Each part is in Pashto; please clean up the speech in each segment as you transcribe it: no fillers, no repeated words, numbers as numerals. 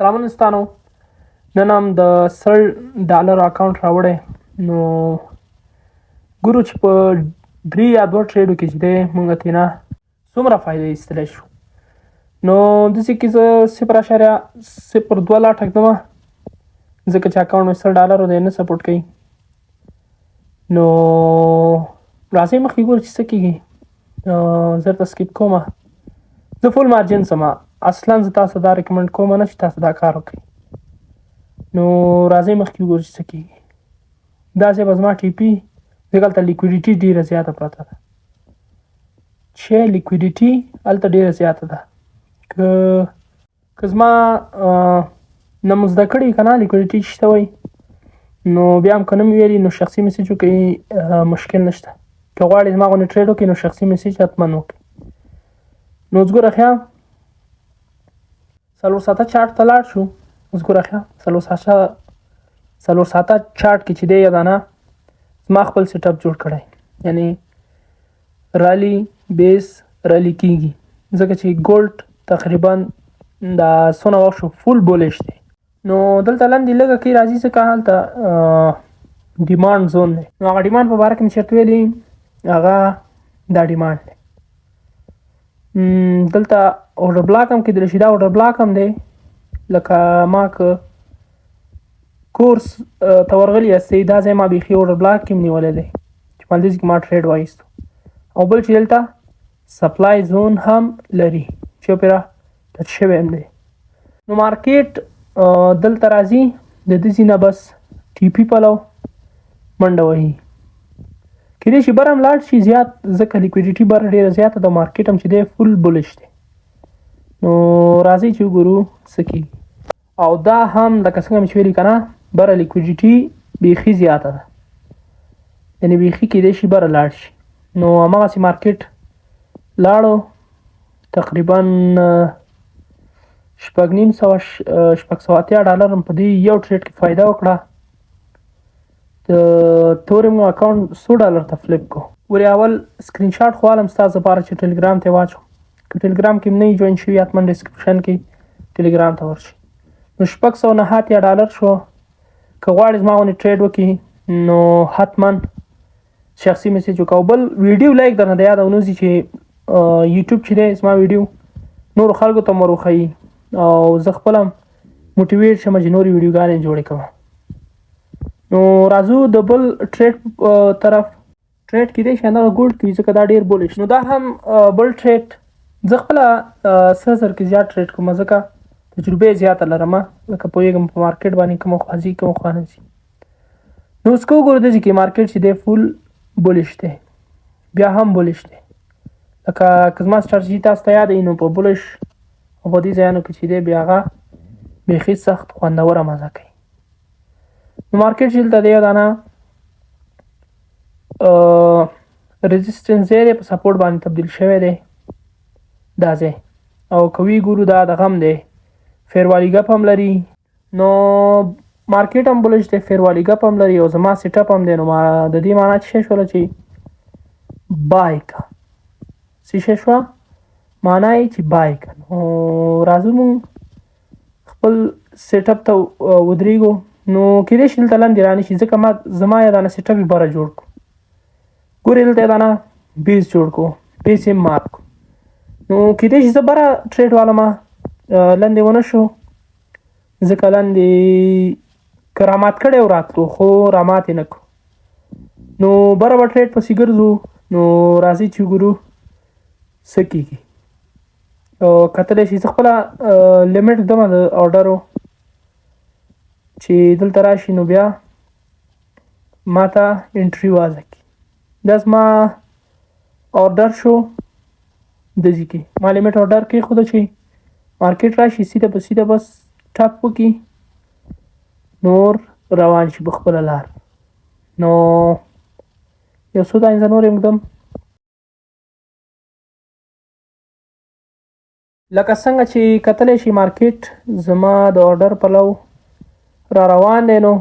سلامونه ستانو نن هم د $100 اکاونټ راوړی نو ګورو چې په 3 یا 2 ټریډو کې چې دی موږ ترېنه څومره فایده ایستلی شو. نو داسې کې زه 0.02 لا ټاکدمه ځکه چې اکاونټ مې $100 دی نه سپورټ کوي. نو راځئ مخکې ګورو چې څه کېږي. زه درته سکیپ کومه. زه فول مارجن سمه اصلا زه تاسو دا ریکمنډ کوم نه چې تاسو دا کار وکړئ. نو راځئ مخکې وګورو چې څه کېږي. داسې به زما ټي پي ځکه هلته لیکویډیټي ډېره زیاته پرته ده چې لیکویډیټي هلته ډېره زیاته ده. که زما نه مو زده کړي که نه لیکویډیټي شته وایي نو بیا هم که نه مې ویلي نو شخصي میسیج وکړئ، مشکل نشته. که غواړئ زما غوندې ټریډ وکړئ نو شخصي میسیج حتما وکړئ. نو اوس ګوره ښه 4 ساعته چارټ ته لاړ شو. اوس ګوره ښه 4 ساعته چارټ کې چې دی یادانه زما خپل سیټ اپ جوړ کړی، یعنی رالی بیس رالی کېږي ځکه چې ګولډ تقریبا دا څونه وخت شو فول بولش دی. نو دلته لاندې لږه کې راځي ځکه هلته ډیمانډ زون دی. نو هغه ډیمانډ په باره کې مې چېرته ویلي هغه دا ډیمانډ دی. دلته اورډر بلاک هم کېدلی شي. دا اورډر بلاک هم دی لکه ما که کورس ته ورغلي یاستئ دا ځای ما بیخي اورډر بلاک کې هم نیولی دی چې په همدې کې ما ټریډ وایستو. او بل چې دلته سپلای زون هم لري چې پرې ټچ شوی هم دی. نو مارکیټ دلته راځي د دې ځای نه بس ټي پي پلو منډه وهي. کېدای شي بر هم لاړ شي زیات ځکه لیکویډیټي بر ډېره زیاته ده. مارکیټ هم چې دی فول بولش دی. نو راځئ چې وګورو څه کېږي. او دا هم لکه څنګه مې چې ویلي که نه بره لیکویډیټي بیخي زیاته ده، یعنې بیخي کېدای شي بره لاړ شي. نو همغسې مارکیټ لاړو تقریبا $680 هم په دې یو ټریډ کې فایده وکړه. د تورې مو اکاونټ $100 ته فلپ کو. ورې اول سکرین شاټ خو حالم ستاسو لپاره چې ټلګرام ته واچوم. که ټلګرام کې نه جوین شوي حتما ډسکرپشن کې ټلګرام ته ورشي. نو $609 شو. که غواړئ زما غوندې ټریډ وکړي نو حتما شخصي میسیج وکړه. او بل ویډیو لایک درنه د یاد ونوځي چې یوټیوب چې دی زما ویډیو نورو خلکو ته هم وروښیي او زه خپله هم موټیویټ شم چې نورې ویډیوګانې جوړې کړم. نو راځو د بل ټریډ طرف. ټریډ کېدای شي همدغه ګولډ کې وي ځکه دا ډېر بولش. نو دا هم بل ټریډ زه خپله 1000 کې زیات ټریډ کوم ځکه تجربه زیاته لرم، لکه پوهېږم په مارکیټ باندې کومه خوا ځي کومه خوا نه ځي. نو اوس که وګورو داسې کې مارکیټ چې دی فول بولش دی، بیا هم بولش دی. لکه که زما ستراتیژي تاسو ته یاد وي نو په بولش او په دې ځایانو کې چې دی بیا هغه بیخي سخت خوندوره مزه کوي. نو مارکیټ چې دلته دی یادانه رزسټنس ځای دی په سپورټ باندې تبدیل شوی دی دا ځای. او که وی ګورو دا دغه هم دی فیروالی ګپ هم لري. نو مارکیټ هم بولش دی، فیروالی ګپ هم لري او زما سیټ اپ هم دی. نو د دې معنا څه شوله چې بای کا څه شوه معنا یې چې بای کا. نو راځو مونږ خپل سیټ اپ ته ودرېږو. نو کېدای شي دلته لاندې رانشي ځکه زما یادانه سیټ اپ یې بره جوړ کړو. ګورې دلته یادانه بیس جوړ کړو، بیس یې مات کړو. نو کېدای شي زه بره ټریډ والمه لاندې ونه شو ځکه لاندې که رامات کړی و راتلو خو رامات یې نه کړو. نو بره به ټریډ پسې ګرځو. نو راځئ چې وګورو څه کېږي. کتلی شي زه خپله لیمټ دمه د اورډرو چې دلته راشي نو بیا ما ته انټري وازه کړي. دا زما اورډر شو دځي کې ما لیمټ اورډر کېښوده چې مارکیټ راشي سیده په سیده بس ټاپ وکړي نور روان شي په خپله لار. نو یو څو دانې زه نور یې ږدم. لکه څنګه چې کتلی شي مارکیټ زما د اورډر پلو را روان دی. نو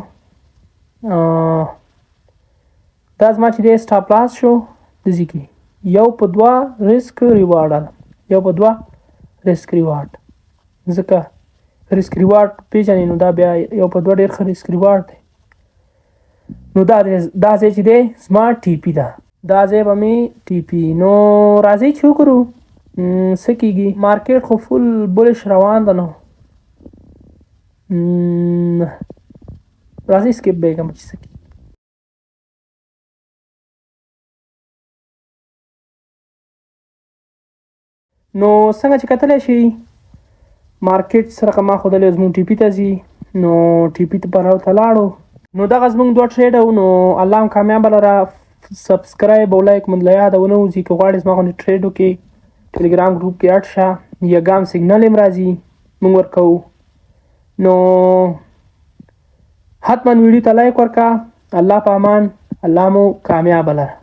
دا زما چې دی سټاپ لاس شو دځي کې 1/2 ریسک ریوارډ ځکه ریسک ریوارډ پیژنې نو دا بیا یو په دوه ډېر ښه ریسک ریوارډ دی. نو دا ځای چې دی زما ټي پي ده، دا ځای به مې ټي پي. نو راځئ چې وګورو څه کېږي. مارکیټ خو فل بولش روان ده. نو راځئ سکیپ به یې کړم چې څه کېږي. نو څنګه چې کتلی شئ مارکیټ سره ما ښودلی زموږ ټي پي ته ځي. نو ټي پي ته په لاړو. نو دغه زموږ دوه ټریډ و. نو الله هم کامیابه لره. سبسکرایب او لایک مو له یاده ونه وځي. که غواړئ زما غوندې ټریډ وکړئ ټلګرام ګروپ کې اډ شه. یګام سیګنل هم راځي موږ ورکوو. نو حتما ویډیو ته لایک ورکړه. الله په امان. الله مو کامیابه لره.